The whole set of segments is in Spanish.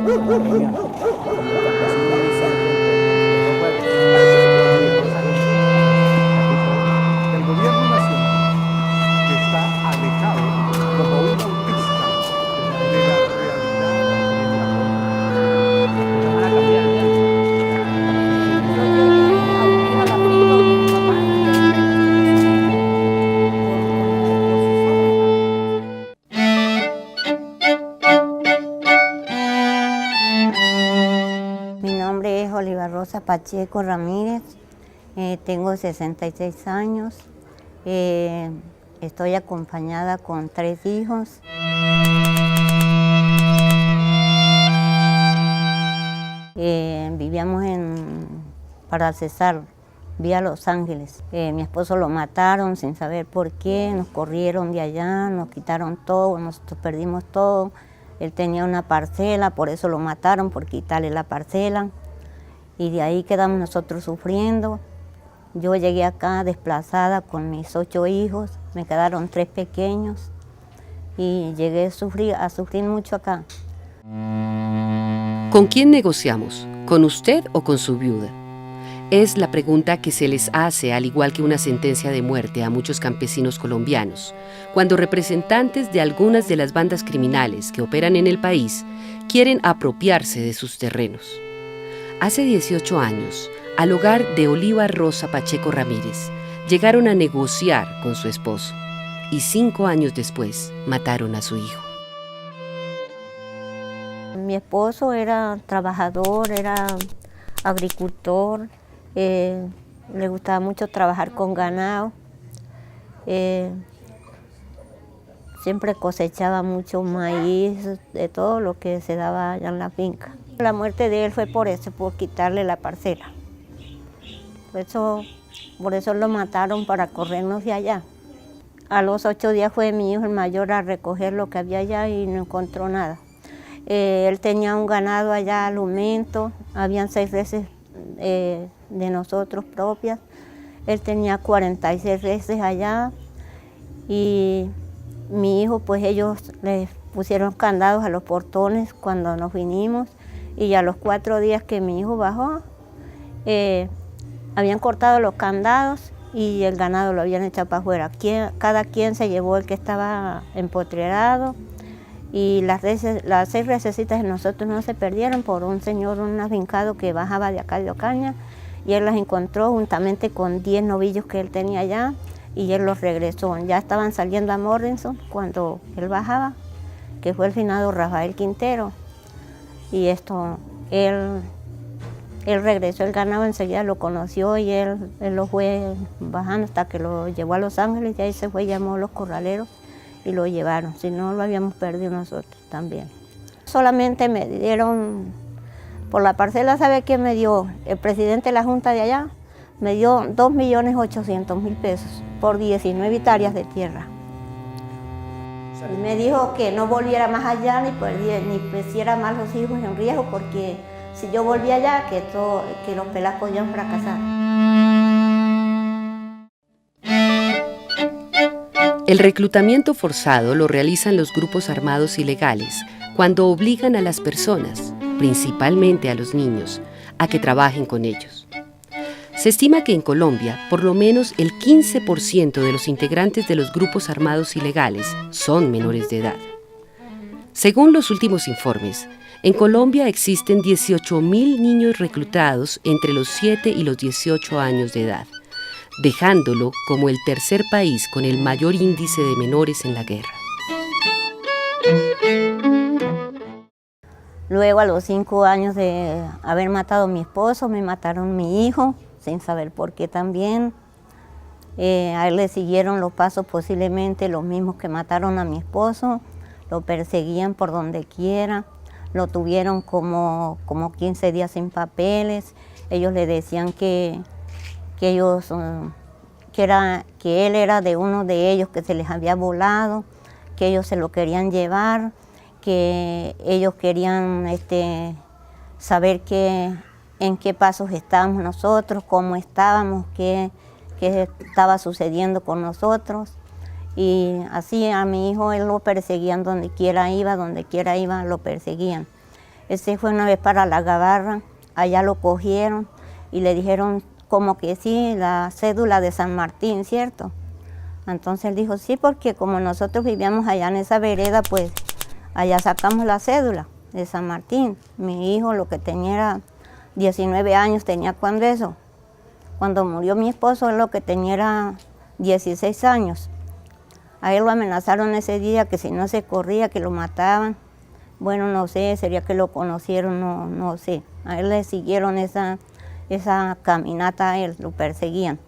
una reunión en el campesino Vicente de los pueblos. El gobierno nacional, que está alejado como un autista de la realidad en la Nos van a cambiar ya. Yo llegué a unir a la FRIC donde mi papá y él me puso como oposición. Mi nombre es Oliva Rosa Pacheco Ramírez, tengo 66 años, estoy acompañada con 3 hijos. Vivíamos para Cesar, vía Los Ángeles. Mi esposo lo mataron sin saber por qué, nos corrieron de allá, nos quitaron todo, nosotros perdimos todo. Él tenía una parcela, por eso lo mataron, por quitarle la parcela. Y de ahí quedamos nosotros sufriendo. Yo llegué acá desplazada con mis 8 hijos, me quedaron 3 pequeños y llegué a sufrir mucho acá. ¿Con quién negociamos? ¿Con usted o con su viuda? Es la pregunta que se les hace, al igual que una sentencia de muerte a muchos campesinos colombianos, cuando representantes de algunas de las bandas criminales que operan en el país quieren apropiarse de sus terrenos. Hace 18 años, al hogar de Oliva Rosa Pacheco Ramírez, llegaron a negociar con su esposo y 5 años después mataron a su hijo. Mi esposo era trabajador, era agricultor, le gustaba mucho trabajar con ganado, siempre cosechaba mucho maíz, de todo lo que se daba allá en la finca. La muerte de él fue por eso, por quitarle la parcela. Por eso lo mataron, para corrernos de allá. A los 8 días fue mi hijo el mayor a recoger lo que había allá y no encontró nada. Él tenía un ganado allá, alumento, habían 6 reses de nosotros propias. Él tenía 46 reses allá y mi hijo, pues ellos les pusieron candados a los portones cuando nos vinimos y a los 4 días que mi hijo bajó, habían cortado los candados y el ganado lo habían echado para afuera. Cada quien se llevó el que estaba empotrerado. Y las 6 resecitas de nosotros no se perdieron por un señor, un afincado que bajaba de acá de Ocaña, y él las encontró juntamente con 10 novillos que él tenía allá, y él los regresó. Ya estaban saliendo a Morrison cuando él bajaba, que fue el finado Rafael Quintero, y él regresó el ganado, enseguida lo conoció y él lo fue bajando hasta que lo llevó a Los Ángeles, y ahí se fue, llamó a los corraleros y lo llevaron, si no lo habíamos perdido nosotros también. Solamente me dieron, por la parcela, ¿sabe qué me dio? El presidente de la junta de allá me dio 2.800.000 pesos por 19 hectáreas de tierra. Y me dijo que no volviera más allá ni pusiera más los hijos en riesgo, porque si yo volvía allá, que los pelados podían fracasar. El reclutamiento forzado lo realizan los grupos armados ilegales cuando obligan a las personas, principalmente a los niños, a que trabajen con ellos. Se estima que en Colombia, por lo menos el 15% de los integrantes de los grupos armados ilegales son menores de edad. Según los últimos informes, en Colombia existen 18.000 niños reclutados entre los 7 y los 18 años de edad, dejándolo como el tercer país con el mayor índice de menores en la guerra. Luego, a los 5 años de haber matado a mi esposo, me mataron a mi hijo, sin saber por qué también. A él le siguieron los pasos posiblemente los mismos que mataron a mi esposo, lo perseguían por donde quiera, lo tuvieron como 15 días sin papeles. Ellos le decían que él era de uno de ellos, que se les había volado, que ellos se lo querían llevar, que ellos querían saber en qué pasos estábamos nosotros, cómo estábamos, qué estaba sucediendo con nosotros. Y así a mi hijo él lo perseguían donde quiera iba, lo perseguían. Él se fue una vez para La Gabarra, allá lo cogieron y le dijeron como que sí, la cédula de San Martín, ¿cierto? Entonces él dijo, sí, porque como nosotros vivíamos allá en esa vereda, pues allá sacamos la cédula de San Martín. Mi hijo, lo que tenía era 19 años, tenía cuando eso. Cuando murió mi esposo, lo que tenía era 16 años. A él lo amenazaron ese día que si no se corría, que lo mataban. Bueno, no sé, sería que lo conocieron, no sé. A él le siguieron esa caminata, a él lo perseguían.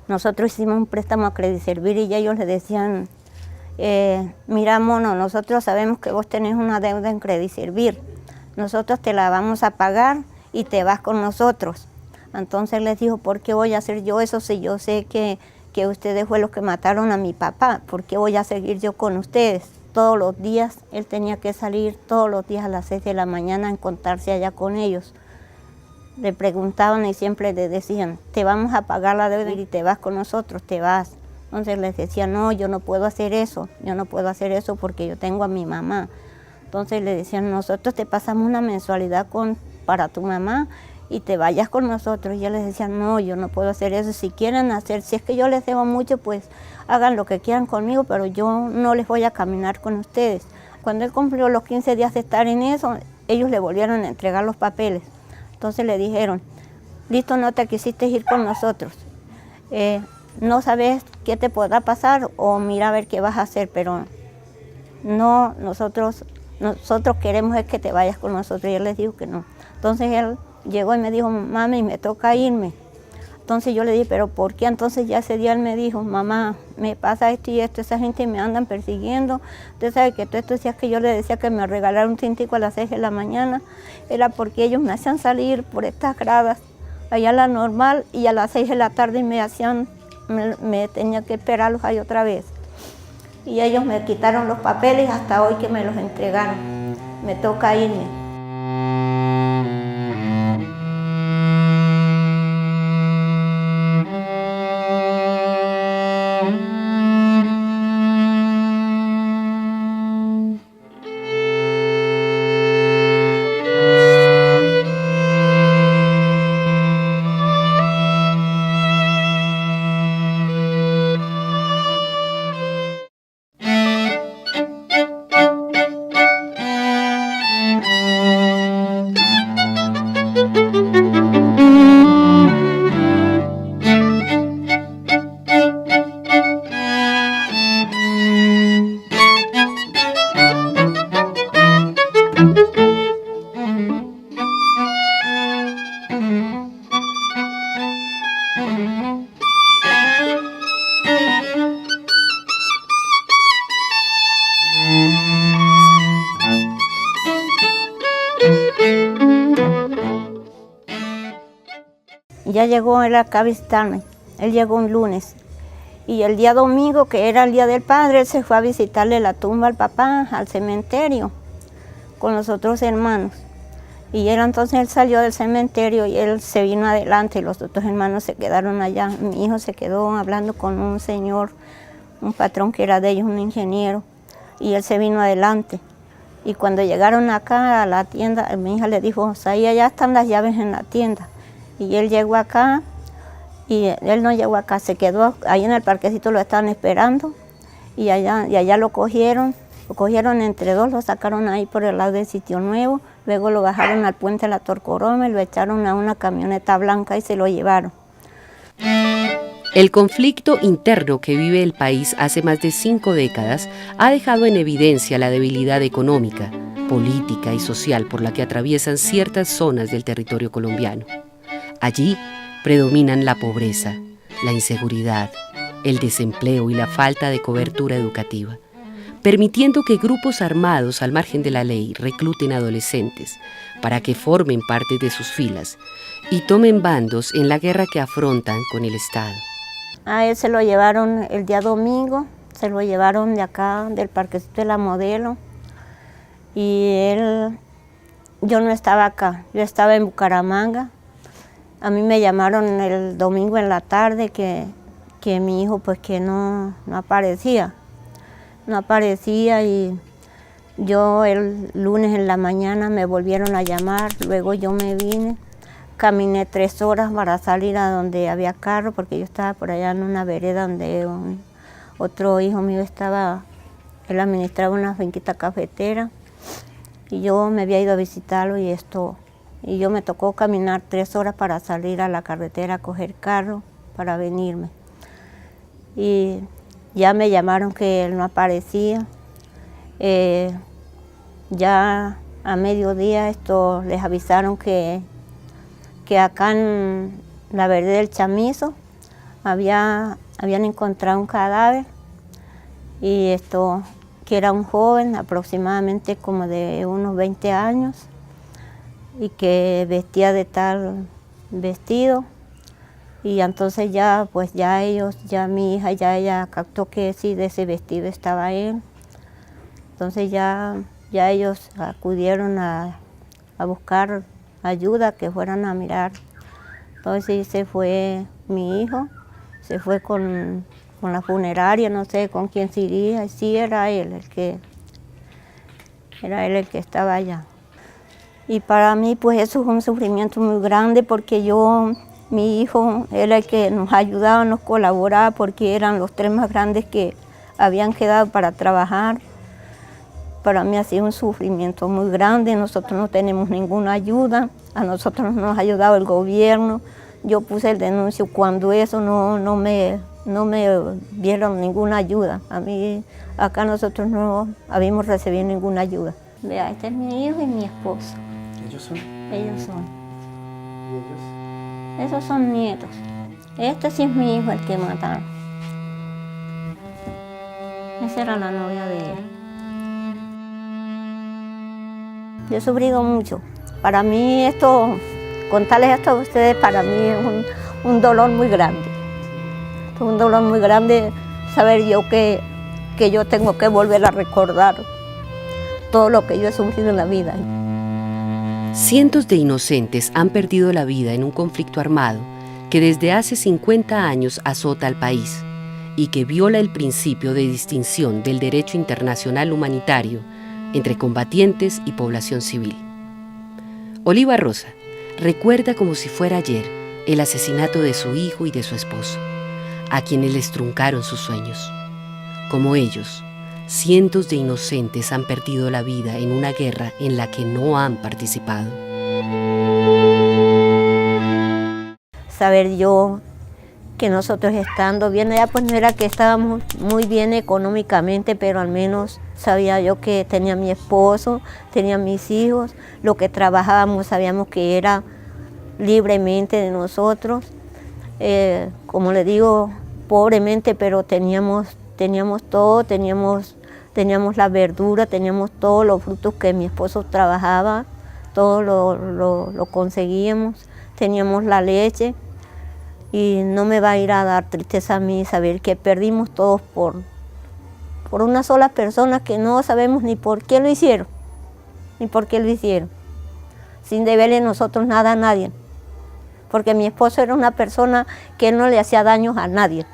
Nosotros hicimos un préstamo a Crediservir y ellos le decían, mira, mono, nosotros sabemos que vos tenés una deuda en Crediservir. Nosotros te la vamos a pagar y te vas con nosotros. Entonces les dijo, ¿por qué voy a hacer yo eso si yo sé que ustedes fue los que mataron a mi papá? ¿Por qué voy a seguir yo con ustedes? Todos los días, él tenía que salir todos los días a las 6 de la mañana a encontrarse allá con ellos. Le preguntaban y siempre le decían, te vamos a pagar la deuda y te vas con nosotros, te vas. Entonces les decía, no, yo no puedo hacer eso porque yo tengo a mi mamá. Entonces le decían, nosotros te pasamos una mensualidad para tu mamá y te vayas con nosotros. Y yo les decía, no, yo no puedo hacer eso. Si quieren hacer, si es que yo les debo mucho, pues hagan lo que quieran conmigo, pero yo no les voy a caminar con ustedes. Cuando él cumplió los 15 días de estar en eso, ellos le volvieron a entregar los papeles. Entonces le dijeron, listo, no te quisiste ir con nosotros. No sabes qué te podrá pasar o mira a ver qué vas a hacer, pero no, nosotros queremos es que te vayas con nosotros. Y él les dijo que no. Entonces él llegó y me dijo, mami, me toca irme. Entonces yo le dije, ¿pero por qué? Entonces ya ese día él me dijo, mamá, me pasa esto y esto, esa gente me andan persiguiendo. Usted sabe que todo esto decía que yo le decía que me regalaron un tintico a las 6 de la mañana, era porque ellos me hacían salir por estas gradas, allá a la Normal, y a las 6 de la tarde me tenía que esperarlos ahí otra vez. Y ellos me quitaron los papeles hasta hoy que me los entregaron. Me toca irme. Ya llegó él acá a visitarme, él llegó un lunes y el día domingo, que era el día del padre, él se fue a visitarle la tumba al papá, al cementerio, con los otros hermanos. Y entonces él salió del cementerio y él se vino adelante y los otros hermanos se quedaron allá. Mi hijo se quedó hablando con un señor, un patrón que era de ellos, un ingeniero, y él se vino adelante. Y cuando llegaron acá a la tienda, mi hija le dijo, ahí allá están las llaves en la tienda. Y él llegó acá, y él no llegó acá, se quedó ahí en el parquecito, lo estaban esperando, y allá lo cogieron entre dos, lo sacaron ahí por el lado del Sitio Nuevo, luego lo bajaron al puente de la Torcoroma y lo echaron a una camioneta blanca y se lo llevaron. El conflicto interno que vive el país hace más de 5 décadas ha dejado en evidencia la debilidad económica, política y social por la que atraviesan ciertas zonas del territorio colombiano. Allí predominan la pobreza, la inseguridad, el desempleo y la falta de cobertura educativa, permitiendo que grupos armados al margen de la ley recluten adolescentes para que formen parte de sus filas y tomen bandos en la guerra que afrontan con el Estado. A él se lo llevaron el día domingo, se lo llevaron de acá, del parquecito de la Modelo, y yo no estaba acá, yo estaba en Bucaramanga. A mí me llamaron el domingo en la tarde que mi hijo pues que no aparecía y Yo el lunes en la mañana me volvieron a llamar, luego yo me vine, caminé 3 horas para salir a donde había carro, porque yo estaba por allá en una vereda donde otro hijo mío estaba, él administraba una finquita cafetera, y yo me había ido a visitarlo y yo me tocó caminar 3 horas para salir a la carretera a coger carro para venirme. Y ya me llamaron que él no aparecía. Ya a mediodía les avisaron que acá en la vereda del Chamizo habían encontrado un cadáver y que era un joven aproximadamente como de unos 20 años y que vestía de tal vestido. Y entonces ya mi hija, ella captó que sí, de ese vestido estaba él. Entonces ya ellos acudieron a buscar ayuda, que fueran a mirar. Entonces se fue mi hijo, se fue con la funeraria, no sé con quién se iría, y sí era él el que estaba allá. Y para mí pues eso es un sufrimiento muy grande porque mi hijo era el que nos ayudaba, nos colaboraba porque eran los 3 más grandes que habían quedado para trabajar. Para mí ha sido un sufrimiento muy grande, nosotros no tenemos ninguna ayuda, a nosotros no nos ha ayudado el gobierno. Yo puse el denuncio cuando eso no me dieron ninguna ayuda. A mí, acá nosotros no habíamos recibido ninguna ayuda. Vea, este es mi hijo y mi esposo. ¿Ellos son? Ellos son. ¿Y ellos? Esos son nietos. Este sí es mi hijo, el que mataron. Esa era la novia de él. Yo he sufrido mucho. Para mí contarles esto a ustedes, para mí es un dolor muy grande. Es un dolor muy grande saber yo que yo tengo que volver a recordar todo lo que yo he sufrido en la vida. Cientos de inocentes han perdido la vida en un conflicto armado que desde hace 50 años azota al país y que viola el principio de distinción del derecho internacional humanitario entre combatientes y población civil. Oliva Rosa recuerda como si fuera ayer el asesinato de su hijo y de su esposo, a quienes les truncaron sus sueños. Como ellos, cientos de inocentes han perdido la vida en una guerra en la que no han participado. Saber yo que nosotros estando bien allá, pues no era que estábamos muy bien económicamente, pero al menos sabía yo que tenía mi esposo, tenía mis hijos, lo que trabajábamos sabíamos que era libremente de nosotros. Como le digo, pobremente, pero teníamos todo, teníamos la verdura, teníamos todos los frutos que mi esposo trabajaba, todo lo conseguíamos, teníamos la leche. Y no me va a ir a dar tristeza a mí saber que perdimos todos por una sola persona que no sabemos ni por qué lo hicieron, sin deberle nosotros nada a nadie. Porque mi esposo era una persona que él no le hacía daños a nadie.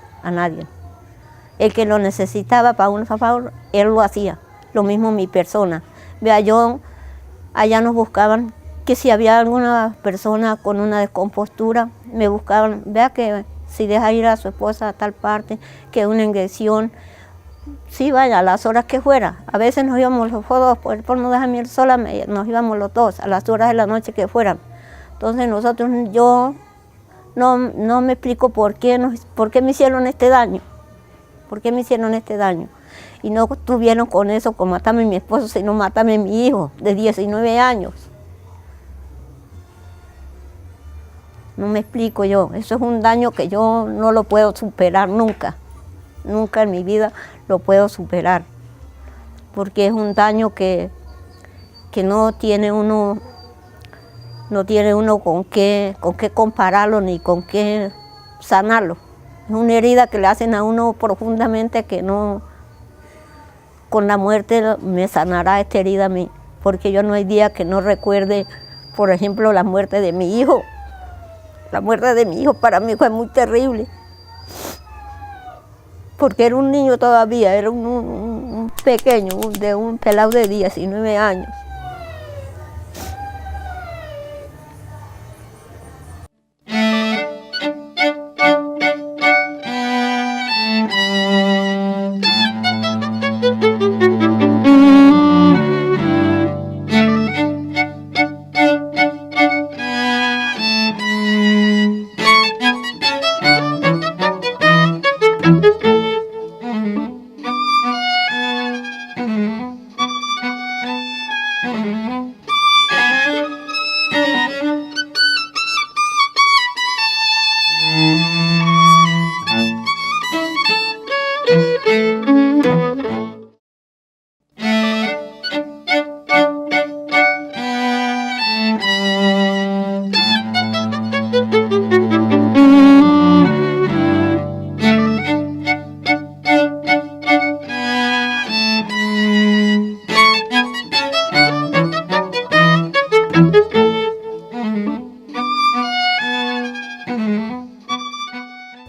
El que lo necesitaba para un favor, él lo hacía. Lo mismo mi persona. Vea, allá nos buscaban que si había alguna persona con una descompostura, me buscaban, vea que si deja ir a su esposa a tal parte, que una agresión, sí vaya a las horas que fuera. A veces nos íbamos los dos, por no dejarme ir sola, nos íbamos los dos a las horas de la noche que fueran. Entonces yo no me explico por qué me hicieron este daño. ¿Por qué me hicieron este daño? Y no tuvieron con eso, con matarme a mi esposo, sino matarme a mi hijo de 19 años. No me explico yo, eso es un daño que yo no lo puedo superar nunca. Nunca en mi vida lo puedo superar. Porque es un daño que no tiene uno con qué compararlo ni con qué sanarlo. Es una herida que le hacen a uno profundamente que no, con la muerte me sanará esta herida a mí. Porque yo no hay día que no recuerde, por ejemplo, la muerte de mi hijo. La muerte de mi hijo para mí fue muy terrible. Porque era un niño todavía, era un un pequeño, de un pelado de 19 años.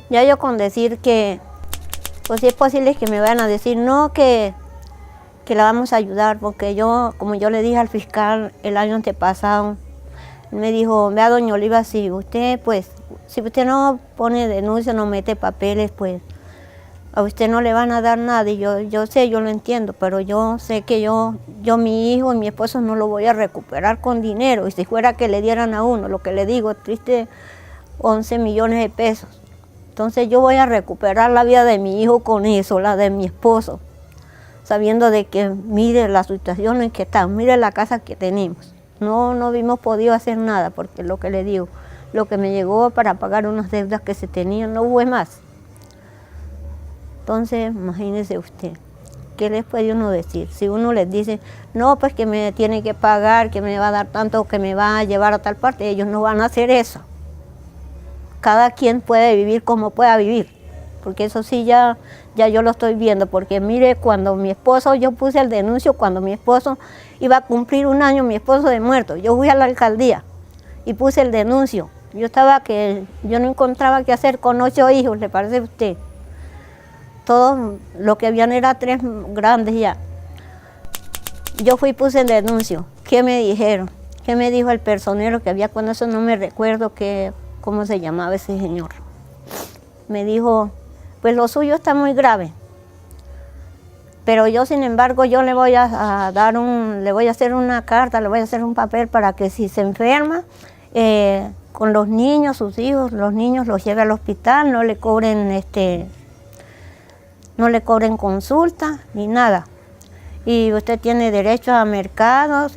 Ya yo con decir que, pues si es posible que me vayan a decir no, que la vamos a ayudar, porque yo, como yo le dije al fiscal el año antepasado, me dijo, vea doña Oliva, si usted no pone denuncia, no mete papeles, pues a usted no le van a dar nada. Y yo sé, yo lo entiendo, pero yo sé que yo mi hijo y mi esposo no lo voy a recuperar con dinero. Y si fuera que le dieran a uno, lo que le digo, triste, 11 millones de pesos. Entonces yo voy a recuperar la vida de mi hijo con eso, la de mi esposo, sabiendo de que mire la situación en que está, mire la casa que tenemos. No hemos podido hacer nada, porque lo que le digo, lo que me llegó para pagar unas deudas que se tenían, no hubo más. Entonces, imagínese usted, ¿qué les puede uno decir? Si uno les dice, no, pues que me tiene que pagar, que me va a dar tanto, que me va a llevar a tal parte, ellos no van a hacer eso. Cada quien puede vivir como pueda vivir, porque eso sí ya yo lo estoy viendo, porque mire, cuando mi esposo, yo puse el denuncio, cuando mi esposo iba a cumplir 1 año, mi esposo de muerto, yo fui a la alcaldía y puse el denuncio. Yo no encontraba qué hacer con 8 hijos, ¿le parece a usted? Todos lo que habían era 3 grandes ya. Yo fui y puse el denuncio. ¿Qué me dijeron? ¿Qué me dijo el personero que había cuando eso? No me recuerdo cómo se llamaba ese señor. Me dijo, pues lo suyo está muy grave, pero yo sin embargo yo le voy a hacer una carta, le voy a hacer un papel para que si se enferma, con los niños, sus hijos, los niños los lleve al hospital, no le cobren consulta ni nada. Y usted tiene derecho a mercados,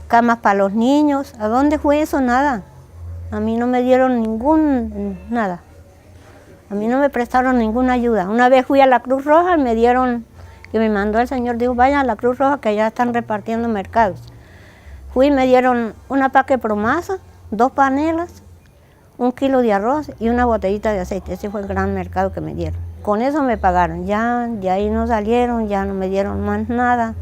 camas para los niños. ¿A dónde fue eso? Nada. A mí no me dieron nada. A mí no me prestaron ninguna ayuda. Una vez fui a la Cruz Roja, que me mandó el señor, dijo, vaya a la Cruz Roja que ya están repartiendo mercados. Fui y me dieron una paque de promasa, 2 panelas, 1 kilo de arroz y una botellita de aceite. Ese fue el gran mercado que me dieron. Con eso me pagaron. Ya de ahí no salieron, ya no me dieron más nada.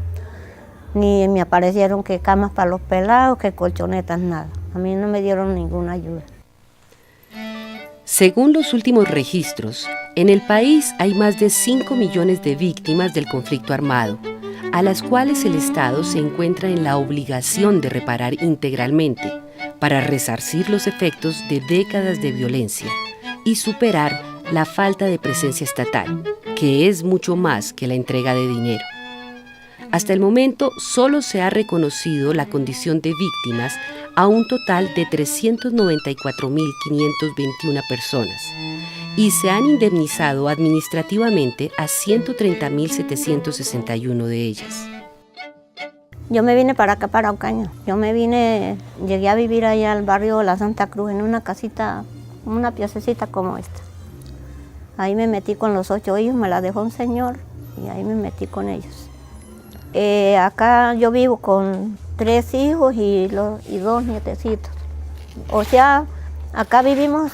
Ni me aparecieron que camas para los pelados, que colchonetas, nada. A mí no me dieron ninguna ayuda. Según los últimos registros, en el país hay más de 5 millones de víctimas del conflicto armado, a las cuales el Estado se encuentra en la obligación de reparar integralmente para resarcir los efectos de décadas de violencia y superar la falta de presencia estatal, que es mucho más que la entrega de dinero. Hasta el momento, solo se ha reconocido la condición de víctimas a un total de 394.521 personas y se han indemnizado administrativamente a 130.761 de ellas. Yo me vine para acá, para Ocaña. Llegué a vivir allá al barrio de la Santa Cruz, en una casita, una piececita como esta. Ahí me metí con los 8 hijos, me la dejó un señor y ahí me metí con ellos. Acá yo vivo con 3 hijos y 2 nietecitos. O sea, acá vivimos,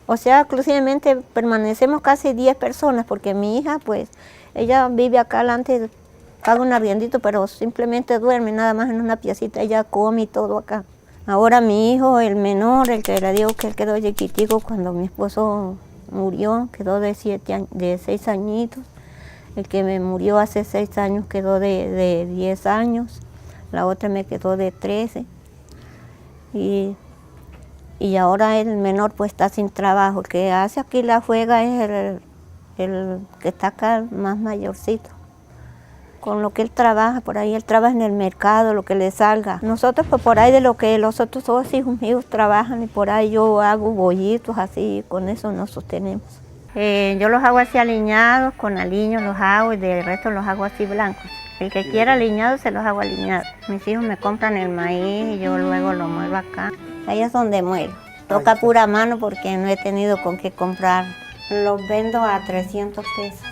exclusivamente permanecemos casi 10 personas, porque mi hija, pues, ella vive acá adelante, paga un arriendito, pero simplemente duerme nada más en una piecita, ella come y todo acá. Ahora mi hijo, el menor, el que le digo que él quedó chiquitico cuando mi esposo murió, quedó de 6 añitos. El que me murió hace 6 años quedó de 10 años, la otra me quedó de 13. Y ahora el menor pues está sin trabajo. El que hace aquí la juega es el que está acá más mayorcito. Con lo que él trabaja, por ahí él trabaja en el mercado, lo que le salga. Nosotros pues por ahí de lo que los otros 2 hijos míos trabajan y por ahí yo hago bollitos así, con eso nos sostenemos. Yo los hago así aliñados, con aliños los hago y del resto los hago así blancos. El que quiera aliñado se los hago aliñados. Mis hijos me compran el maíz y yo luego lo muelo acá. Ahí es donde muelo. Toca pura mano porque no he tenido con qué comprar. Los vendo a 300 pesos.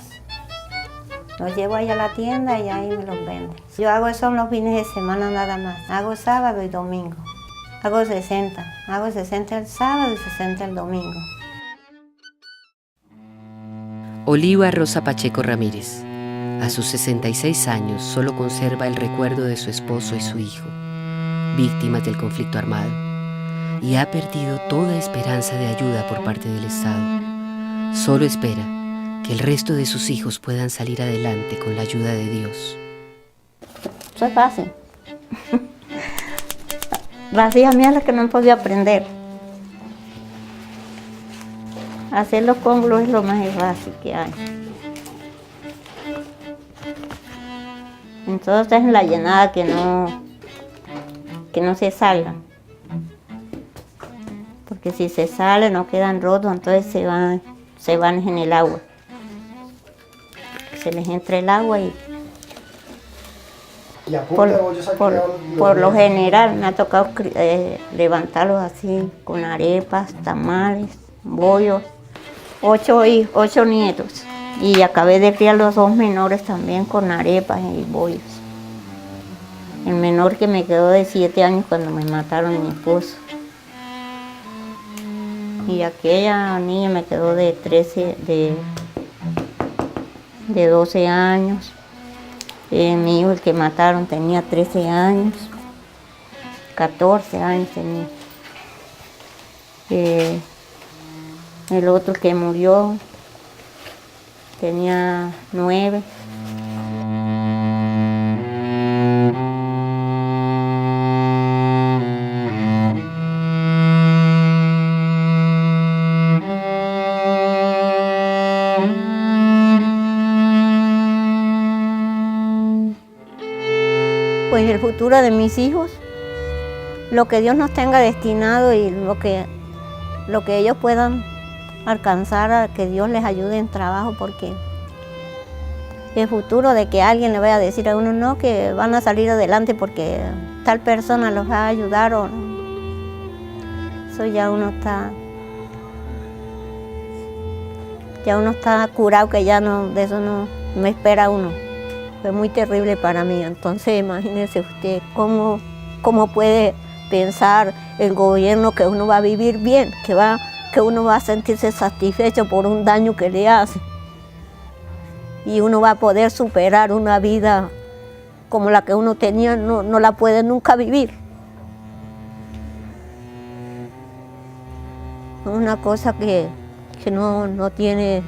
Los llevo ahí a la tienda y ahí me los venden. Yo hago eso los fines de semana nada más. Hago sábado y domingo. Hago 60. Hago 60 el sábado y 60 el domingo. Oliva Rosa Pacheco Ramírez. A sus 66 años solo conserva el recuerdo de su esposo y su hijo, víctimas del conflicto armado, y ha perdido toda esperanza de ayuda por parte del Estado. Solo espera que el resto de sus hijos puedan salir adelante con la ayuda de Dios. Eso es fácil. Las hijas mías las que no han podido aprender. Hacer los cómbulos es lo más fácil que hay. Entonces en la llenada que no se salgan. Porque si se sale no quedan rotos, entonces se van en el agua. Se les entra el agua y por lo general me ha tocado levantarlos así con arepas, tamales, bollos. 8 nietos. Y acabé de criar los 2 menores también con arepas y bollos. El menor que me quedó de 7 años cuando me mataron a mi esposo. Y aquella niña me quedó de 12 años. Mi hijo, el que mataron, tenía 13 años. 14 años tenía. El otro que murió tenía 9. Pues el futuro de mis hijos, lo que Dios nos tenga destinado y lo que ellos puedan alcanzar, a que Dios les ayude en trabajo, porque el futuro de que alguien le vaya a decir a uno no, que van a salir adelante porque tal persona los va a ayudar, o eso ya uno está curado, que ya no, de eso no espera uno. Fue muy terrible para mí. Entonces imagínese usted cómo puede pensar el gobierno que uno va a vivir bien, que uno va a sentirse satisfecho por un daño que le hace. Y uno va a poder superar una vida como la que uno tenía, no la puede nunca vivir. Es una cosa que no tiene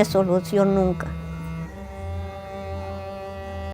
solución nunca.